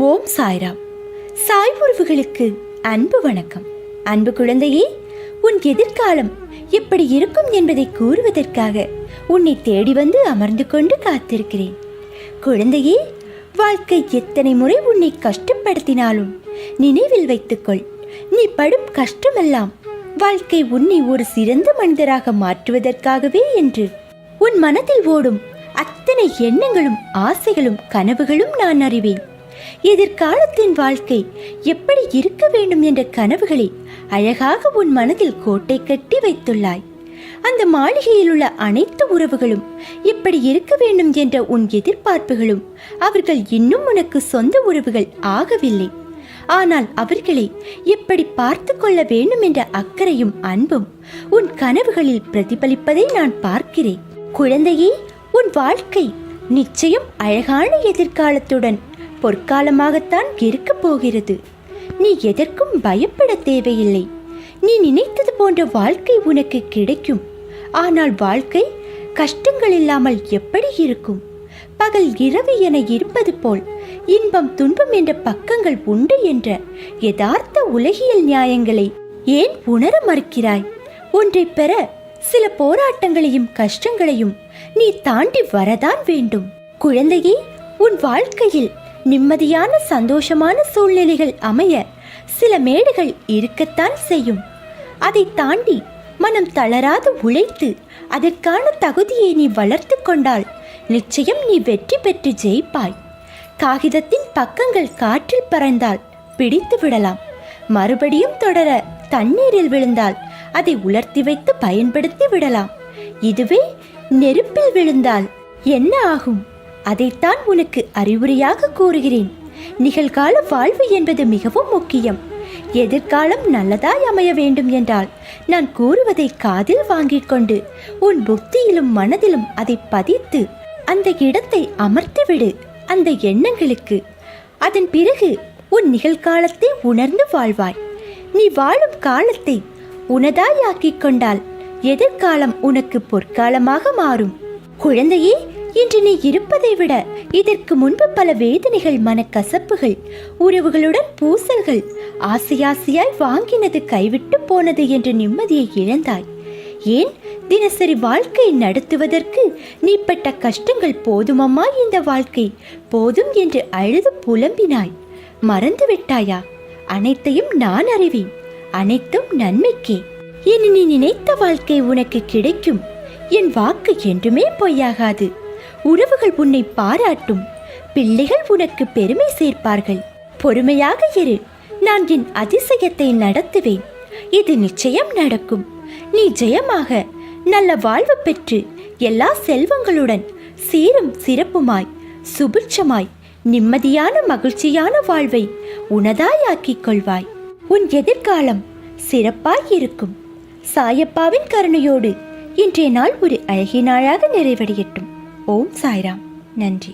ஓம் சாய்ராம். சாய் உறவுகளுக்கு அன்பு வணக்கம். அன்பு குழந்தையே, உன் எதிர்காலம் எப்படி இருக்கும் என்பதை கூறுவதற்காக உன்னை தேடி வந்து அமர்ந்து கொண்டு காத்திருக்கிறேன். குழந்தையே, வாழ்க்கை எத்தனை முறை உன்னை கஷ்டப்படுத்தினாலும் நினைவில் வைத்துக்கொள், நீ படும் கஷ்டமெல்லாம் வாழ்க்கை உன்னை ஒரு சிறந்த மனிதராக மாற்றுவதற்காகவே என்று. உன் மனதில் ஓடும் அத்தனை எண்ணங்களும் ஆசைகளும் கனவுகளும் நான் அறிவேன். எதிர்காலத்தின் வாழ்க்கை எப்படி இருக்க வேண்டும் என்ற கனவுகளை அழகாக உன் மனதில் கோட்டை கட்டி வைத்துள்ளாய். அந்த மாளிகையில் உள்ள அனைத்து உறவுகளும் எப்படி இருக்க வேண்டும் என்ற உன் எதிர்பார்ப்புகளும் அவர்கள் இன்னும் உனக்கு சொந்த உறவுகள் ஆகவில்லை. ஆனால் அவர்களை எப்படி பார்த்து கொள்ள வேண்டும் என்ற அக்கறையும் அன்பும் உன் கனவுகளில் பிரதிபலிப்பதை நான் பார்க்கிறேன். குழந்தையே, உன் வாழ்க்கை நிச்சயம் அழகான எதிர்காலத்துடன் பொற்காலமாகத்தான் இருக்க போகிறது. நீ எதற்கும் பயப்பட தேவையில்லை. நீ நினைத்தது போன்ற வாழ்க்கை உனக்கு கிடைக்கும். ஆனால் வாழ்க்கை கஷ்டங்கள் இல்லாமல் எப்படி இருக்கும்? பகல் இரவு என இருப்பது போல் இன்பம் துன்பம் என்ற பக்கங்கள் உண்டு என்ற யதார்த்த உலகியல் நியாயங்களை ஏன் உணர மறுக்கிறாய்? ஒன்றை பெற சில போராட்டங்களையும் கஷ்டங்களையும் நீ தாண்டி வரதான் வேண்டும். குழந்தையே, உன் வாழ்க்கையில் நிம்மதியான சந்தோஷமான சூழ்நிலைகள் அமைய சில மேடுகள் இருக்கத்தான் செய்யும். அதை தாண்டி மனம் தளராது உழைத்து அதற்கான தகுதியை நீ வளர்த்து கொண்டால் நிச்சயம் நீ வெற்றி பெற்று ஜெயிப்பாய். காகிதத்தின் பக்கங்கள் காற்றில் பறந்தால் பிடித்து விடலாம். மறுபடியும் தொடர தண்ணீரில் விழுந்தால் அதை உலர்த்தி வைத்து பயன்படுத்தி விடலாம். இதுவே நெருப்பில் விழுந்தால் என்ன ஆகும்? அதைத்தான் உனக்கு அறிவுரையாக கூறுகிறேன். நிகழ்கால வாழ்வு என்பது மிகவும் முக்கியம். எதிர்காலம் நல்லதாய் அமைய வேண்டும் என்றால் நான் கூறுவதை காதில் வாங்கிக் கொண்டு உன் புத்தியிலும் மனதிலும் அதை பதித்து அந்த இடத்தை அமர்த்திவிடு அந்த எண்ணங்களுக்கு. அதன் பிறகு உன் நிகழ்காலத்தை உணர்ந்து வாழ்வாய். நீ வாழும் காலத்தை உனதாயாக்கிக் கொண்டால் எதிர்காலம் உனக்கு பொற்காலமாக மாறும். குழந்தையே, இன்று நீ இருப்பதை விட இதற்கு முன்பு பல வேதனைகள், மனக்கசப்புகள், உறவுகளுடன் பூசல்கள், ஆசையாசையாய் வாங்கினது கைவிட்டு போனது என்ற நிம்மதியை இழந்தாய். ஏன் தினசரி வாழ்க்கை நடத்துவதற்கு நீ பட்ட கஷ்டங்கள் போதுமம்மா, இந்த வாழ்க்கை போதும் என்று அழுது புலம்பினாய். மறந்து விட்டாயா? அனைத்தையும் நான் அறிவேன். அனைத்தும் நன்மைக்கே. இனி நீ நினைத்த வாழ்க்கை உனக்கு கிடைக்கும். என் வாக்கு என்றுமே பொய்யாகாது. உறவுகள் உன்னை பாராட்டும். பிள்ளைகள் உனக்கு பெருமை சேர்ப்பார்கள். பொறுமையாக இரு. நான் என் அதிசயத்தை நடத்துவேன். இது நிச்சயம் நடக்கும். நீ ஜெயமாக நல்ல வாழ்வு பெற்று எல்லா செல்வங்களுடன் சீரும் சிறப்புமாய் சுபிட்சமாய் நிம்மதியான மகிழ்ச்சியான வாழ்வை உனதாயாக்கிக் கொள்வாய். உன் எதிர்காலம் சிறப்பாய் இருக்கும். சாயப்பாவின் கருணையோடு இன்றைய நாள் ஒரு அழகிய நாளாக நிறைவடையட்டும். ஓம் சாய்ராம். நன்றி.